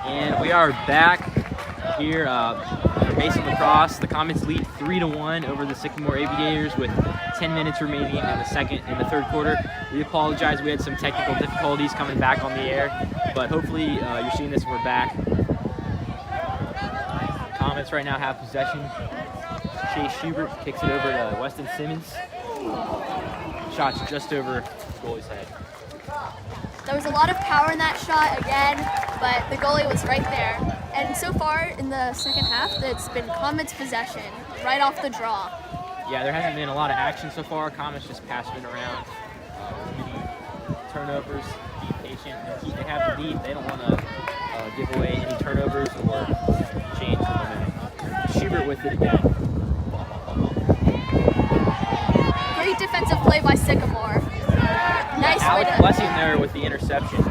And we are back here for basic lacrosse. The Comets lead 3-1 over the Sycamore Aviators with 10 minutes remaining in the third quarter. We apologize, we had some technical difficulties coming back on the air, but hopefully you're seeing this and we're back. Comets right now have possession. Chase Schubert kicks it over to Weston Simmons. Shot's just over the goalie's head. There was a lot of power in that shot again, but the goalie was right there. And so far in the second half, it's been Comets possession, right off the draw. Yeah, there hasn't been a lot of action so far. Comets just passing it around, turnovers, be patient, and they have the lead. They don't want to give away any turnovers or change the momentum. Schubert with it again. Great defensive play by Sycamore. Nice Alex Blessing there with the interception.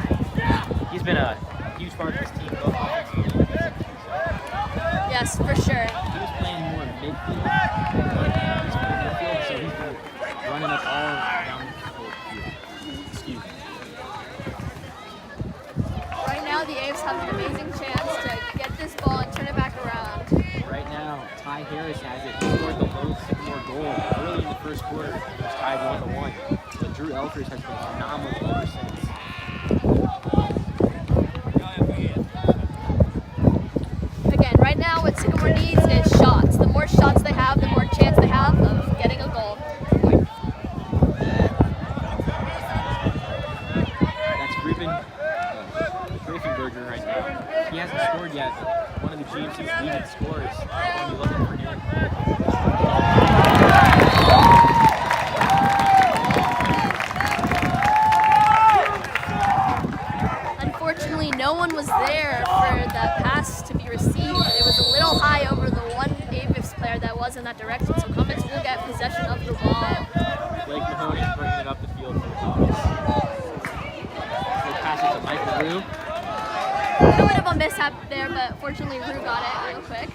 He's been a huge part of this team. Yes, for sure. He was playing more midfield. He's playing midfield, so he's been running up all down the field. Excuse me. Right now, the Aves have an amazing chance to get this ball and turn it back around. Right now, Ty Harris has it. He scored the lone Sycamore goal early in the first quarter. It was tied 1-1. But Drew Elkers has been phenomenal ever since. Again, right now what Sycamore needs is shots. The more shots they have, the more chance they have of getting a goal. That's Griffenberger right now. He hasn't scored yet, but one of the GMC's leading scorers. We'll be looking for him. Unfortunately, no one was there for the pass to be received. It was a little high over the one Avis player that was in that direction, so Comets will get possession of the ball. Blake Mahoney bringing it up the field for the Comets. So pass it to Michael Rue. A little bit of a mishap there, but fortunately Rue got it real quick.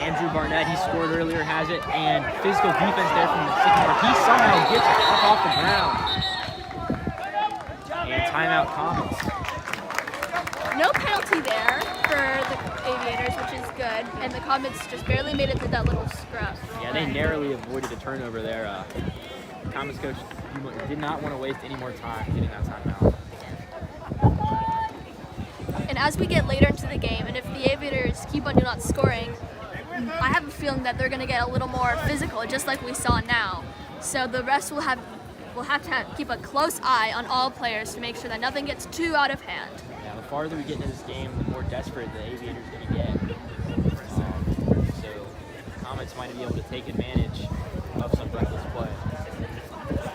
Andrew Barnett, he scored earlier, has it, and physical defense there from the Sycamore. He somehow gets it up off the ground. And timeout Comets. No penalty there for the Aviators, which is good, and the Comets just barely made it to that little scrap. Yeah, they narrowly avoided a turnover there. Comets coach did not want to waste any more time getting that timeout. And as we get later into the game, and if the Aviators keep on not scoring, I have a feeling that they're going to get a little more physical, just like we saw now. So the rest will have to keep a close eye on all players to make sure that nothing gets too out of hand. Yeah, the farther we get into this game, the more desperate the Aviators are going to get. So the Comets might be able to take advantage of some reckless play.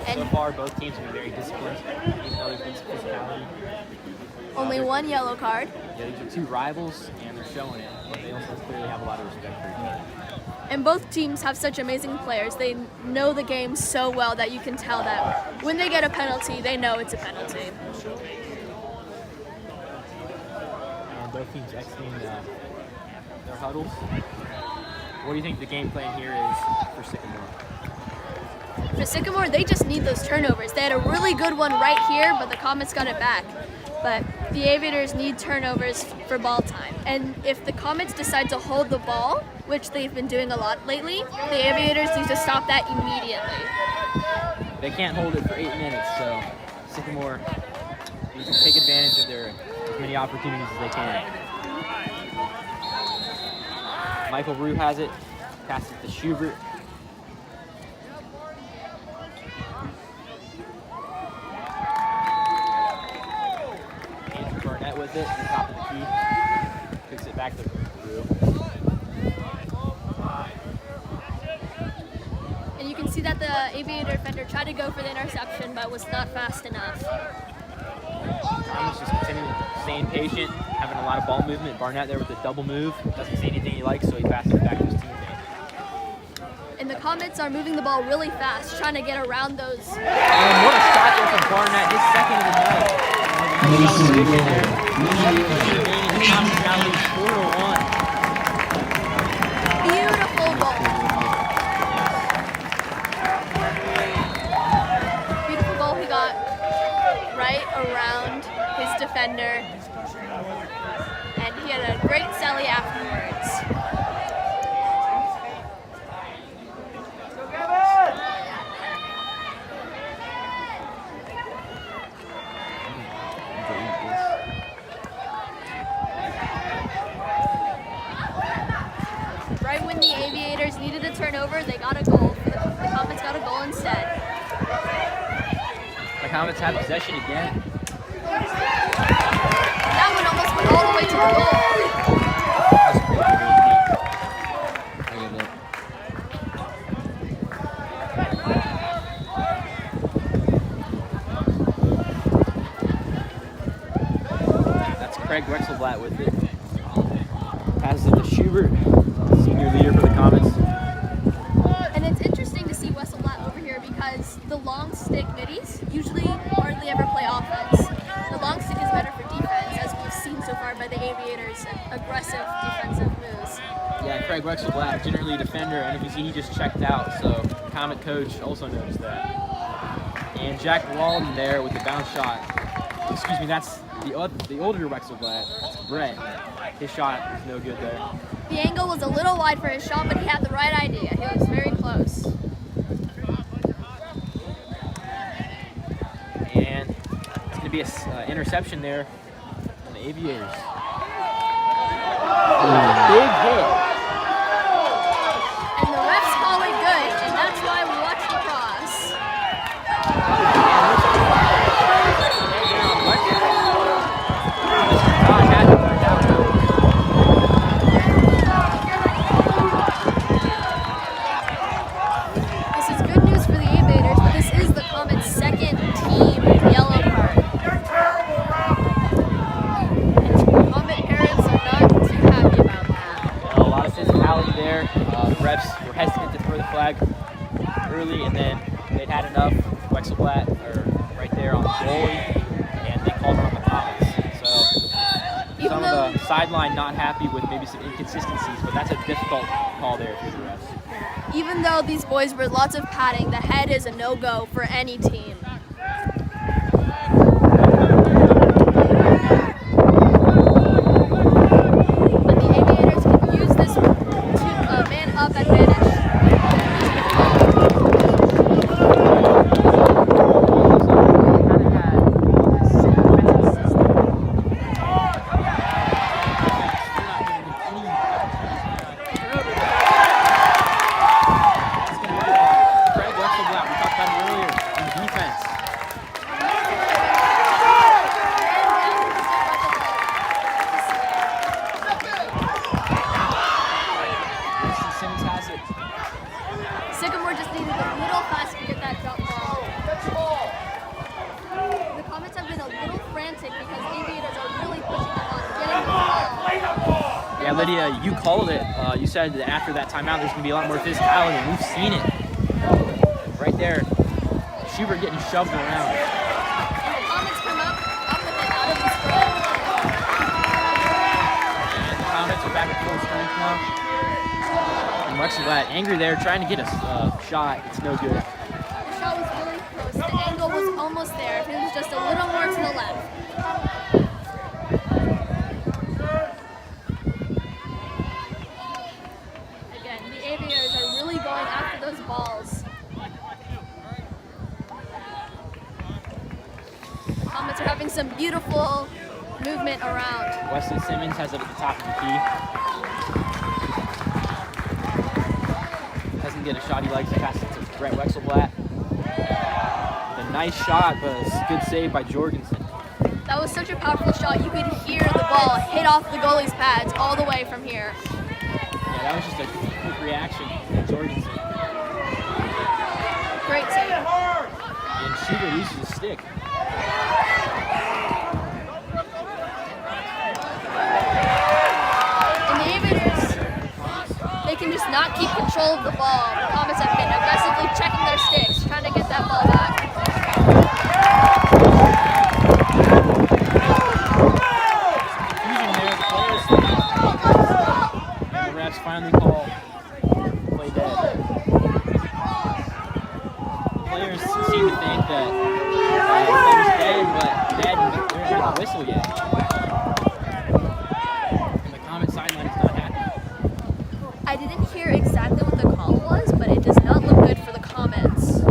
And so far, both teams have been very disciplined, even though there's been physicality. Only one yellow card. Yeah, these are two rivals, and they're showing it, but they also clearly have a lot of respect for each other. And both teams have such amazing players. They know the game so well that you can tell that when they get a penalty, they know it's a penalty. And both teams exiting their huddles. What do you think the game plan here is for Sycamore? For Sycamore, they just need those turnovers. They had a really good one right here, but the Comets got it back. But the Aviators need turnovers for ball time. And if the Comets decide to hold the ball, which they've been doing a lot lately, the Aviators need to stop that immediately. They can't hold it for 8 minutes, so Sycamore needs to take advantage of their as many opportunities as they can. Michael Rue has it, passes to Schubert. With it, on top of the key, kicks it back to Rue. And you can see that the Aviator defender tried to go for the interception, but was not fast enough. Thomas just continuing staying patient, having a lot of ball movement. Barnett there with a double move, doesn't see anything he likes, so he passes it back to his teammate. And the Comets are moving the ball really fast, trying to get around those. And what a shot there from Barnett, his second of the night. Celebration there. Beautiful goal. Beautiful goal he got right around his defender. defender, and he had a great sally afterwards. Right when the Aviators needed a turnover, they got a goal. The Comets got a goal instead. The Comets have possession again. That one almost went all the way to the goal. That's Craig Wexelblatt with it. Passes it to Schubert, senior leader for the Comets. And it's interesting to see Wexelblatt over here because the long stick middies usually hardly ever play offense. The long stick is better for defense, as we've seen so far by the Aviators' aggressive defensive moves. Yeah, Craig Wexelblatt, generally a defender, and if you see, he just checked out, so Comet coach also noticed that. And Jack Walden there with the bounce shot. Excuse me, that's the older Wexelblatt. That's Brett. His shot is no good there. The angle was a little wide for his shot, but he had the right idea. He was very close. And it's going to be an interception there on the Aviators. Big hit. And the refs call it good, and that's why we watch the cross. This is good news for the Aviators, but this is the Comets' second team yellow card. And Comet parents are not too happy about that. A lot of physicality there. The refs were hesitant to throw the flag early, and then they'd had enough. Wexelblatt right there on the goalie, and they called it on the Comets. So some of the sideline not happy with maybe some inconsistencies, but that's a difficult call there for the refs. Even though these boys were lots of padding, the head is a no-go for any team. But the Aviators can use this man-up advantage. Sycamore just needed a little fast to get that jump ball. The Comets have been a little frantic because Aviators are really pushing them on getting the ball. Yeah, Lydia, you called it. You said that after that timeout, there's going to be a lot more physicality, and we've seen it. Right there, Schubert getting shoved around. And the Comets come up with it out of the scrum. And the Comets are back at full strength now. And Wexelblatt angry there, trying to get a shot. It's no good. The shot was really close. The angle was almost there. If it was just a little more to the left. Again, the Aviators are really going after those balls. The Comets are having some beautiful movement around. Wesley Simmons has it at the top of the key. Doesn't get a shot he likes. He passes it to Brett Wexelblatt. A nice shot, but a good save by Jorgensen. That was such a powerful shot. You could hear the ball hit off the goalie's pads all the way from here. Yeah, that was just a quick reaction from Jorgensen. Great save. And Schubert loses his stick. And the Aviators, they can just not keep control of the ball. The Comets have been aggressively checking their sticks, trying to get that ball back. Confusion there. The players, and the refs finally call play dead. The players seem to think that the play was dead, but they hadn't heard the whistle yet. And the Comet sideline is not happy. I didn't hear exactly what the call was, but it does not look good for the Comets.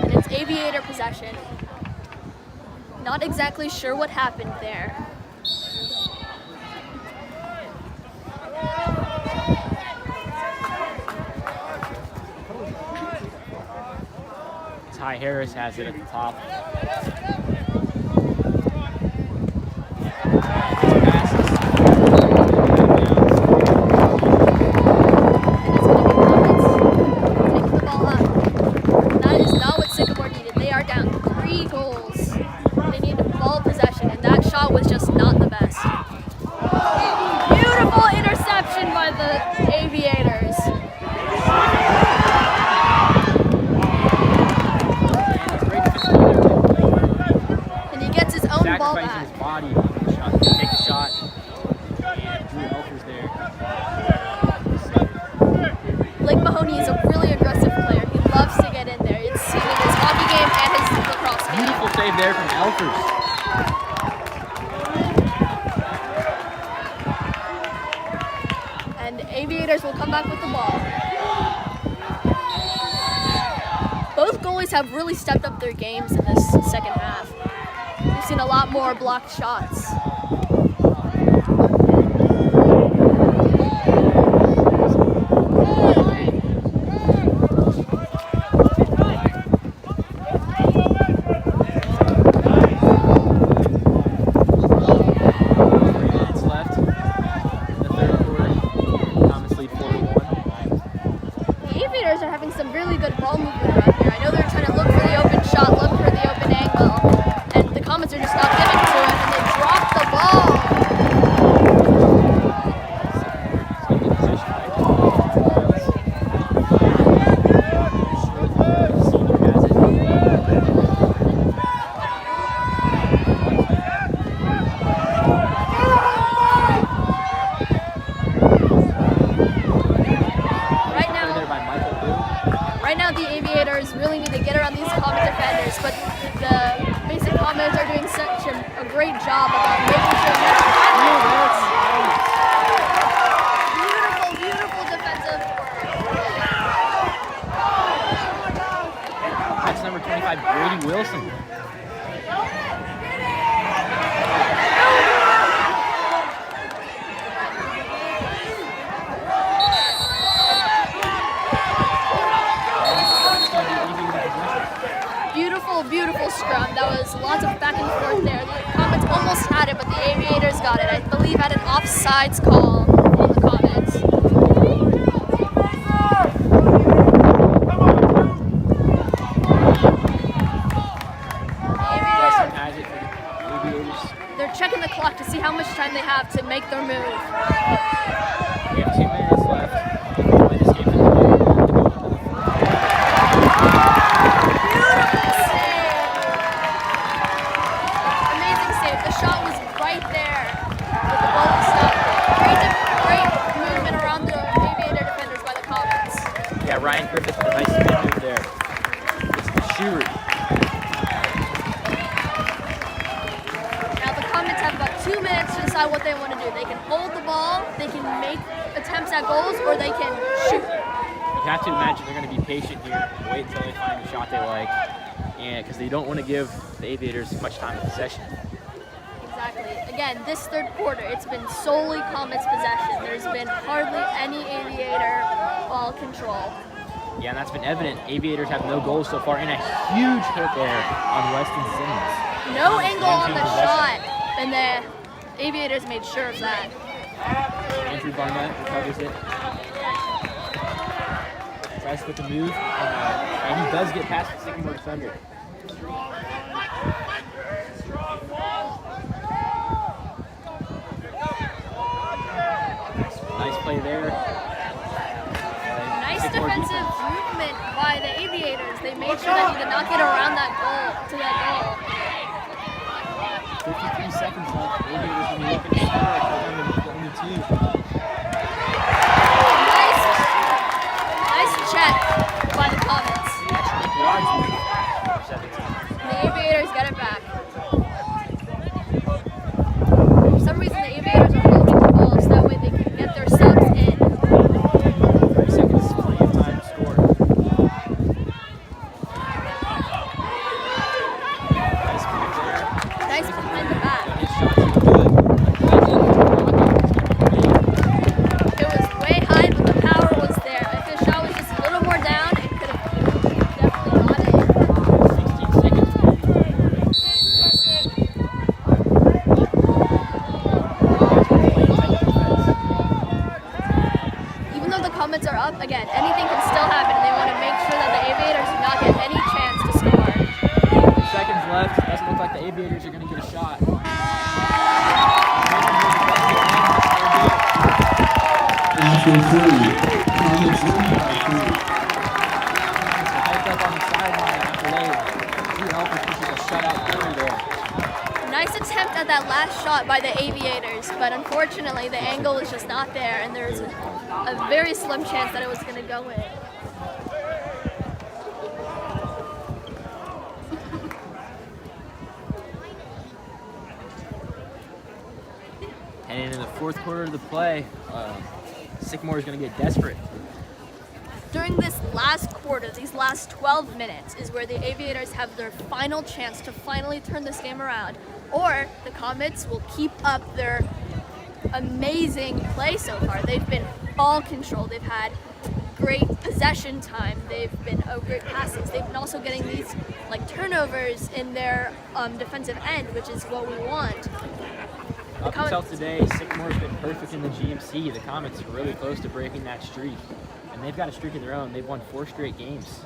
And it's Aviator possession. Not exactly sure what happened there. Ty Harris has it at the top. That is not what Sycamore needed. They are down 3 goals. They need ball possession, and that shot was just not the best. Beautiful interception by the Aviators. And he gets his own ball Sacrificing back. his body to take the shot. And Drew Elfer's there. Blake Mahoney is a really aggressive player. He loves to get in there. It's seen in his hockey game and his lacrosse game. Beautiful save there from Elfers. And Aviators will come back with the ball. Both goalies have really stepped up their games in this second half. We've seen a lot more blocked shots. Are having some really good ball movement around here. I know they're trying to look for the open shot, look for the open angle, and the Comets are just not giving to it, and they drop the ball. Right now, the Aviators really need to get around these Comet defenders, but the basic Comets are doing such a great job about making sure that beautiful defensive work. That's number 25, Brady Wilson. Beautiful scrum. That was lots of back and forth there. The Comets almost had it, but the Aviators got it. I believe had an offsides call on the Comets. They're checking the clock to see how much time they have to make their move. We have 2 minutes left. Ryan Griffith with a nice spin move there. It's the shooter. Now the Comets have about 2 minutes to decide what they want to do. They can hold the ball, they can make attempts at goals, or they can shoot. You have to imagine they're going to be patient here, wait until they find the shot they like, and because they don't want to give the Aviators much time in possession. Exactly. Again, this third quarter, it's been solely Comets possession. There's been hardly any Aviator ball control. Yeah, and that's been evident. Aviators have no goals so far, and a huge hit there on Weston Simmons. No angle on the shot, and the Aviators made sure of that. Andrew Barnett recovers it. Tries to put the move, and he does get past the Sycamore defender. Nice play there. Nice defensive movement by the Aviators. They made sure that he did not get around that goal, to that goal. 53 seconds left. Aviators going to be looking to score. Only 2. Nice check by the Hyped up on the sideline after they took a shutout victory there. Nice attempt at that last shot by the Aviators, but unfortunately the angle was just not there, and there was a very slim chance that it was going to go in. And in the fourth quarter of the play, Sycamore is going to get desperate. During this last quarter, these last 12 minutes, is where the Aviators have their final chance to finally turn this game around, or the Comets will keep up their amazing play so far. They've been ball control, they've had great possession time, they've been great passes, they've been also getting these like turnovers in their defensive end, which is what we want. Up until today, Sycamore's been perfect in the GMC. The Comets are really close to breaking that streak. And they've got a streak of their own. They've won 4 straight games.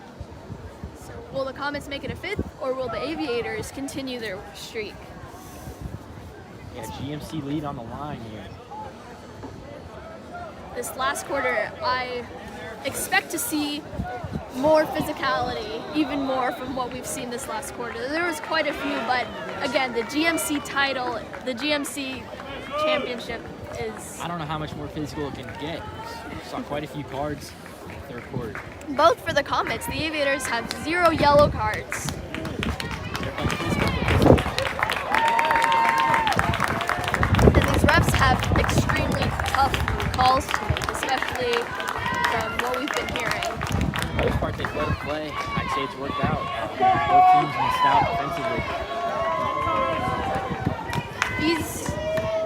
So will the Comets make it a 5th, or will the Aviators continue their streak? Yeah, GMC lead on the line here. This last quarter, I expect to see more physicality, even more from what we've seen this last quarter. There was quite a few, but again, the GMC title, the GMC championship is... I don't know how much more physical it can get. We saw quite a few cards in the third quarter. Both for the Comets. The Aviators have 0 yellow cards. They're playing physical. And these refs have extremely tough calls to make, especially from what we've been hearing. For the most part, they've let them play. I'd say it's worked out. Both teams missed out defensively.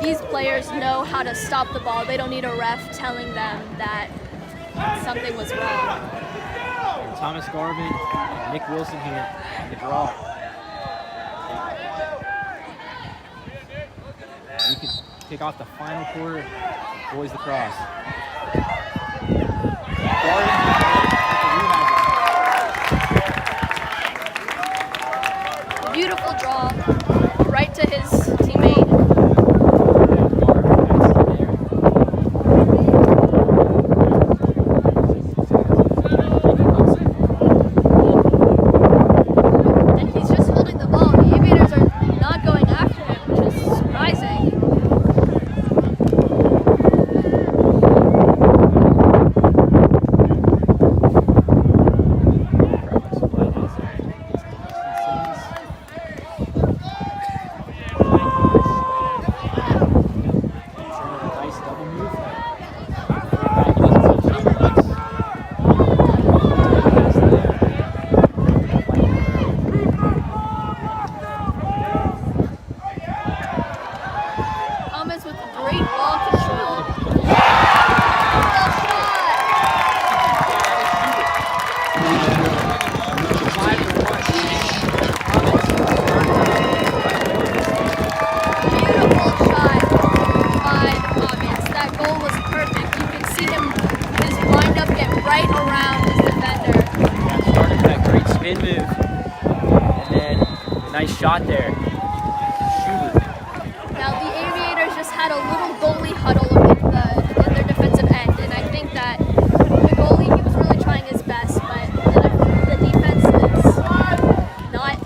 These players know how to stop the ball. They don't need a ref telling them that something was wrong. And Thomas Garvin and Nick Wilson here on the draw. We can kick off the final quarter. Boys lacrosse. Garvin Beautiful draw, right to his teammate. And he's just holding the ball. The Aviators are not going after him, which is surprising. Thomas with great ball control. Beautiful shot by the Comets. That goal was perfect. You can see his wind up get right around his defender. Yeah, started that great spin move. And then a nice shot there. Now the Aviators just had a little goalie huddle in their defensive end, and I think that the goalie, he was really trying his best, but the defense is not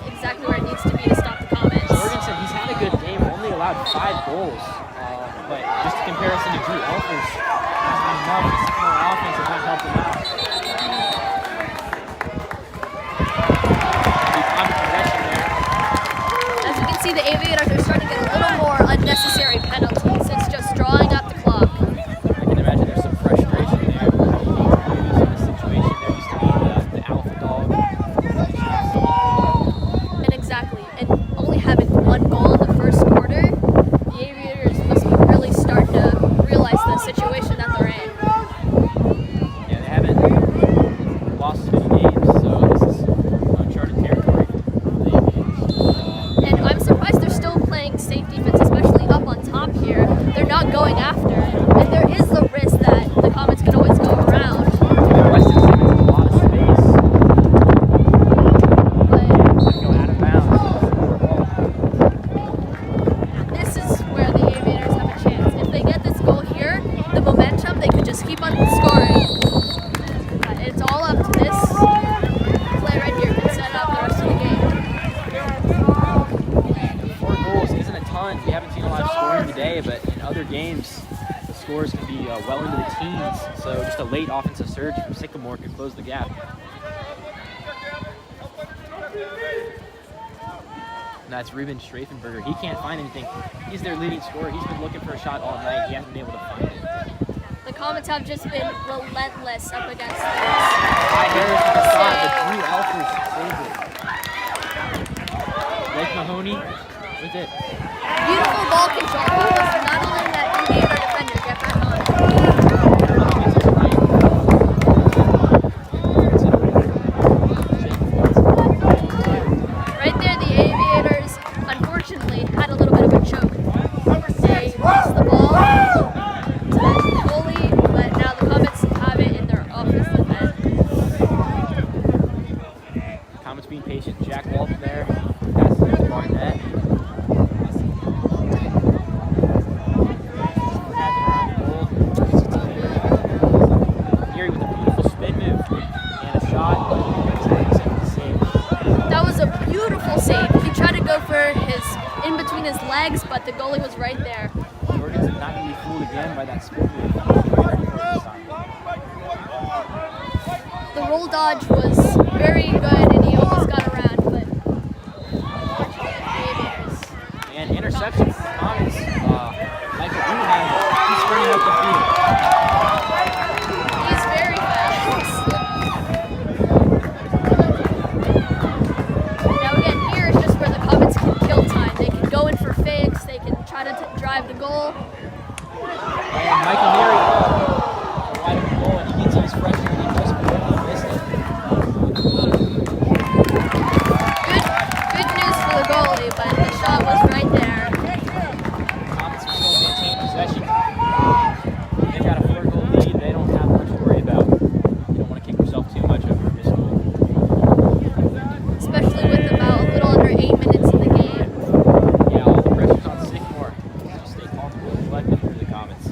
exactly where it needs to be to stop the Comets. Jorgensen, he's had a good game, only allowed 5 goals. But just in comparison to Drew Elfers, that's not enough. The Sycamore offense has not helped him out. As you can see, the Aviators are starting to get a little more unnecessary penalties. It's just drawing out the clock. I can imagine there's some frustration there. Maybe in this situation, they're used to being the alpha dog. And exactly, and only having 1 goal in the first quarter, the Aviators must be really starting to realize the situation that they're in. Yeah, they haven't lost many games, so this is uncharted territory for the Aviators. And I'm surprised they're still scores can be well into the teens, so just a late offensive surge from Sycamore could close the gap. And that's Ruben Straffenberger. He can't find anything. He's their leading scorer. He's been looking for a shot all night. He hasn't been able to find it. The Comets have just been relentless up against this. Harris with a shot, but Drew Elfers saves it. Blake Mahoney with it. Beautiful ball control. He was not only that Aviator defender, get back on. Right there, the Aviators unfortunately had a little bit of a choke. They lost the ball to the goalie, but now the Comets have it in their offensive end. Comets being patient. Jack Walton there. Passes it to Barnett. Gary with a beautiful spin move and a shot. That was a beautiful save. He tried to go for his in between his legs, but the goalie was right there. Jorgensen not going to be fooled again by that spin move. The roll dodge was very good, and he almost got around, but And interception for Comets. Michael Uheim, he's sprinting up the field. he's very fast. Now again, here is just where the Comets can kill time. They can go in for fakes, they can try to drive the goal. And Michael Neary, wide open goal, and he gets his freshman and just barely missed it. Good news for the goalie, but the shot was right there. Comets will still maintain possession. They've got a 4-goal lead. They don't have much to worry about. You don't want to kick yourself too much over this goal. Especially with about a little under 8 minutes in the game. Yeah, all the pressure's on Sycamore. Just stay calm and collected for the Comets.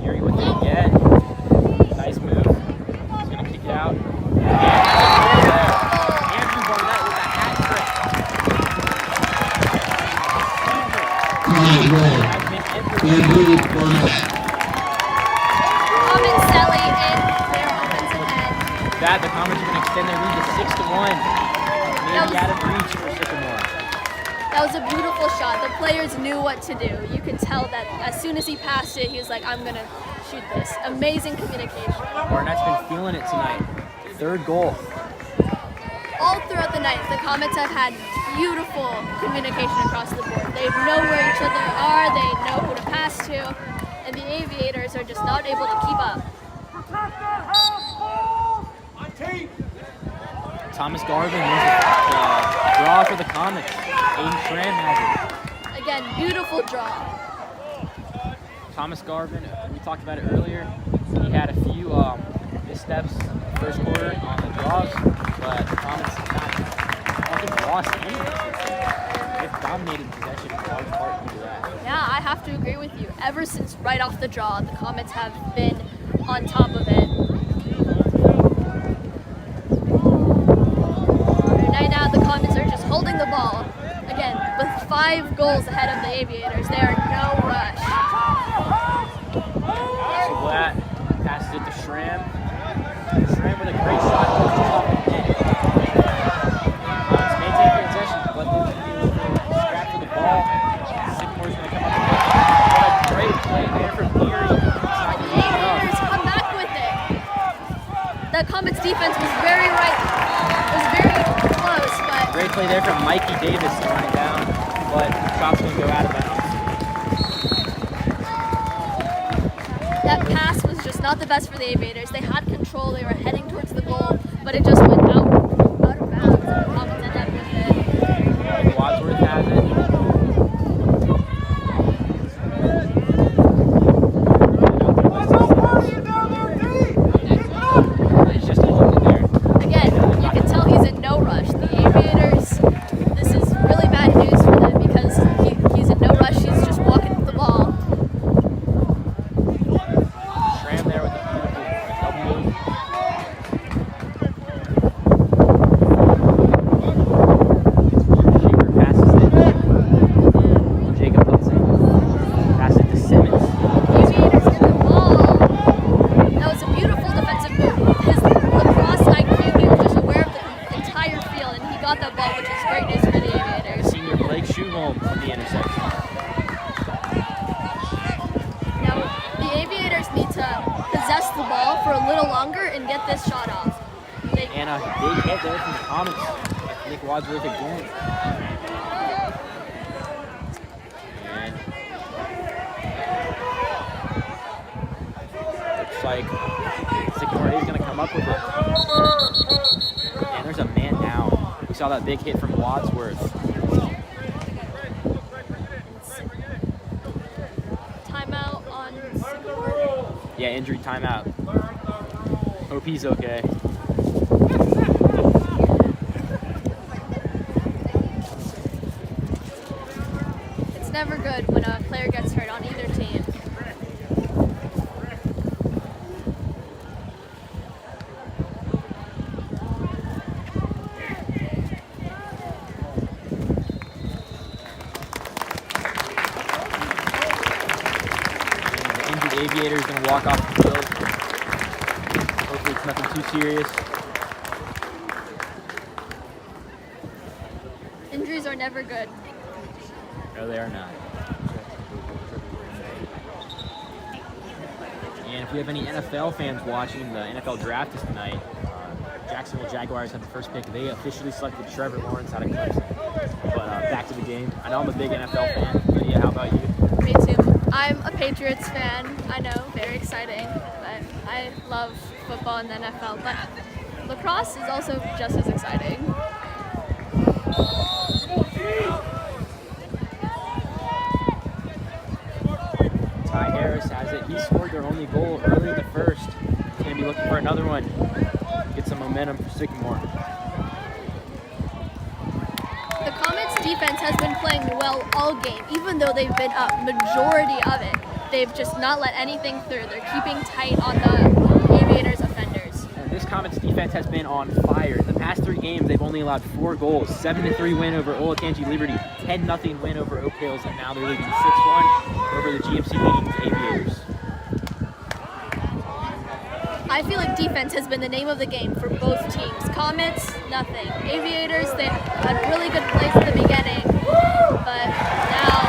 Gary with it again. Nice move. He's going to kick it out. Andrew Barnett with a hat trick. Andrew Barnett. Comets Selly in their offensive end. That the Comets are going to extend their lead to 6-1. Maybe out of reach for Sycamore. That was a beautiful shot. The players knew what to do. You could tell that as soon as he passed it, he was like, I'm going to shoot this. Amazing communication. Barnett's been feeling it tonight. 3rd goal. All throughout the night, the Comets have had beautiful communication across the board. They know where each other are, they know who to pass to, and the Aviators are just not able to keep up. Thomas Garvin wins the draw for the Comets. Aiden Schramm has it. Again, beautiful draw. Thomas Garvin, we talked about it earlier. He had a few missteps first quarter on the draws, but the Comets have not lost anything. They've dominated possession in large part due to that. Yeah, I have to agree with you. Ever since right off the draw, the Comets have been on top of it. Right now, the Comets are just holding the ball. Again, with 5 goals ahead of the Aviators, they are in no rush. So Blatt passes it to Schramm. Schramm with a great shot goes just off the net. Comets maintain possession, but they scrap for the ball. Sycamore's going to come up with it. What a great play there from Neary. The Aviators come back with it. The Comets defense was very close, but Great play there from Mikey Davis to run it down, but the shot's going to go out of bounds. that pass was just not the best for the Aviators. They had control, they were heading towards the goal, but it just went out of bounds, and the Comets ended up with it. Wadsworth has it. It's just holding it there. Again, you can tell he's in no rush. The Aviators, this is really bad news for them because he's in no rush. He's just walking the ball. Schramm there with a beautiful double move. just need to possess the ball for a little longer and get this shot off. And a big hit there from the Comets. Nick Wadsworth again. And looks like Sycamore is going to come up with it. And there's a man down. We saw that big hit from Wadsworth. Timeout on Sycamore. Yeah, injury timeout. Hope he's okay. It's never good when a player gets hurt on either team. The Aviator is going to walk off the field. Hopefully it's nothing too serious. Injuries are never good. No, they are not. And if we have any NFL fans watching, the NFL draft is tonight. Jacksonville Jaguars have the first pick. They officially selected Trevor Lawrence out of Clemson. But back to the game. I know I'm a big NFL fan. But yeah, how about you? Me too. I'm a Patriots fan. I know, very exciting. But I love football and the NFL. But lacrosse is also just as exciting. Ty Harris has it. He scored their only goal early in the first. He's going to be looking for another one. Get some momentum for Sycamore. The Comets defense has been playing well all game, even though they've been up majority of it. They've just not let anything through. They're keeping tight on the Aviators offenders. And this Comets defense has been on fire. In the past 3 games, they've only allowed 4 goals. 7-3 win over Olakanji Liberty, 10-0 win over Oak Hills, and now they're leading 6-1 over the GMC leading Aviators. I feel like defense has been the name of the game for both teams. Comets, nothing. Aviators, they had really good plays at the beginning, but now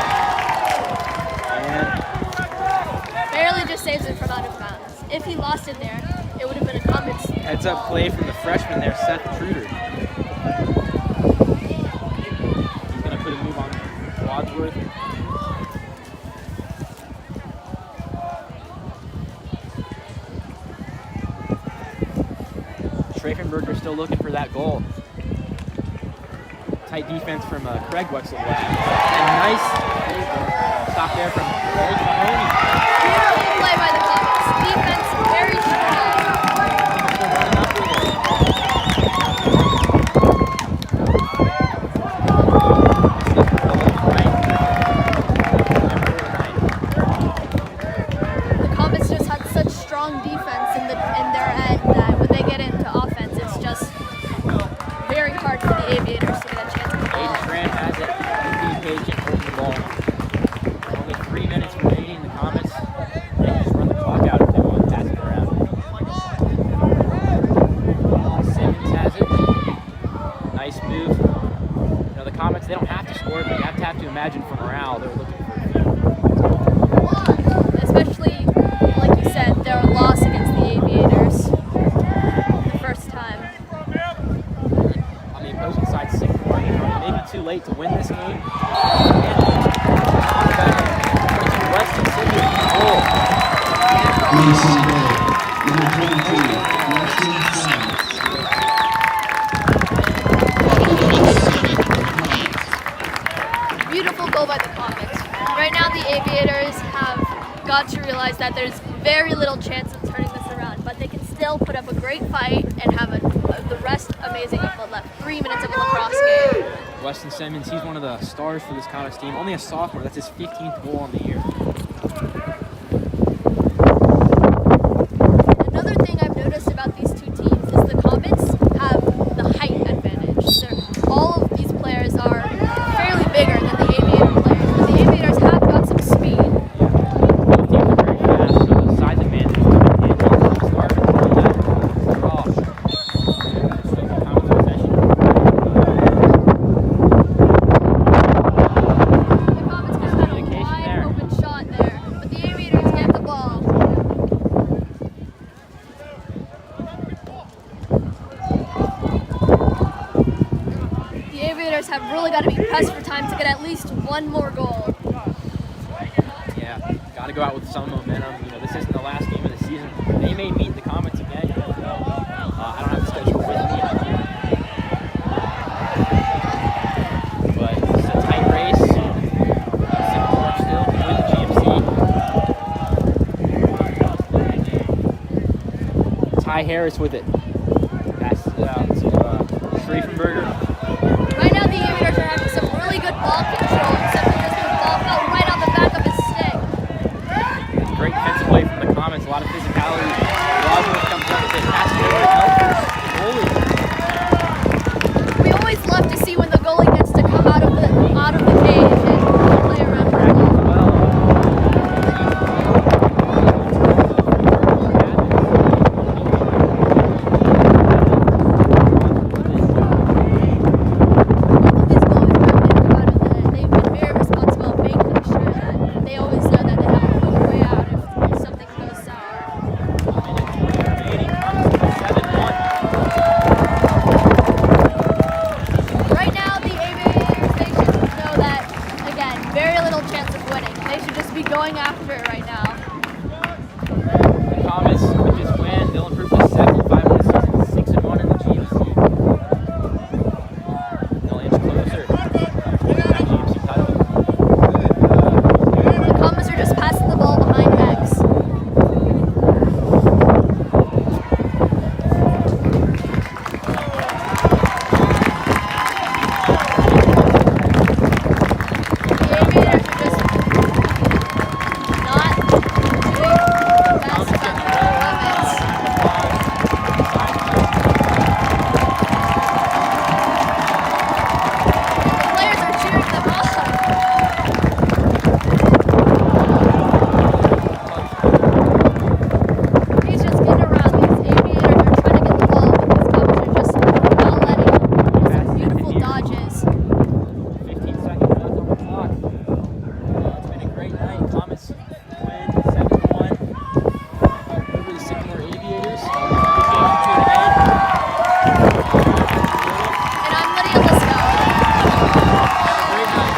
barely just saves it from out of bounds. If he lost it there, it would have been a Comets. Heads up play from the freshman there, Seth Truder. He's going to put a move on Wadsworth. Schraefenberger still looking for that goal. Tight defense from Craig Wexel. And nice stop there from Craig Mahoney. Beautiful play by the Comets. Defense very strong. The Comets just had such strong defense in their end that when they get into offense, it's just very hard for the Aviators to get a chance at the ball. Aiden Grant has it. Be patient, hold the ball. Only 3 minutes remaining. The Comets, they can just run the clock out if they want to pass it around. Simmons has it. Nice move. You know, the Comets, they don't have to score, but you have to imagine for morale, they're looking for a few. Especially, like you said, their loss against the Aviators the first time. On the opposing side, Sycamore, maybe too late to win this game. Weston Simmons goal. Mason Gray, number 22, Weston Simmons. Beautiful goal by the Comets. Right now, the Aviators have got to realize that there's very little chance of turning this around, but they can still put up a great fight and have the rest amazing of the left 3 minutes of a lacrosse game. Weston Simmons, he's one of the stars for this Comets team. Only a sophomore. That's his 15th goal on the year. Another thing I've noticed about these two teams is the Comets have the height advantage. All of these players are fairly bigger than the Aviator players, but the Aviators have got some speed. Both teams are very fast, so the size advantage is going to be star for the draw. Comets possession. The Comets just had a wide open shot Aviators have really got to be pressed for time to get at least one more goal. Yeah, got to go out with some momentum. You know, this isn't the last game of the season. They may meet the Comets again. You never know. I don't have the schedule with me, but it's a tight race. Sycamore still with the GMC. Ty Harris with it. Passes it out to Schriefenberger. Right now, the Aviators are having some really good ball control, except for just the ball fell right on the back of his stick. Great defensive play from the Comets. A lot of physicality. Wadsworth comes up with it. Passes it over to Elford. Goalie. We always love to see when the goalie gets to come out of the cage.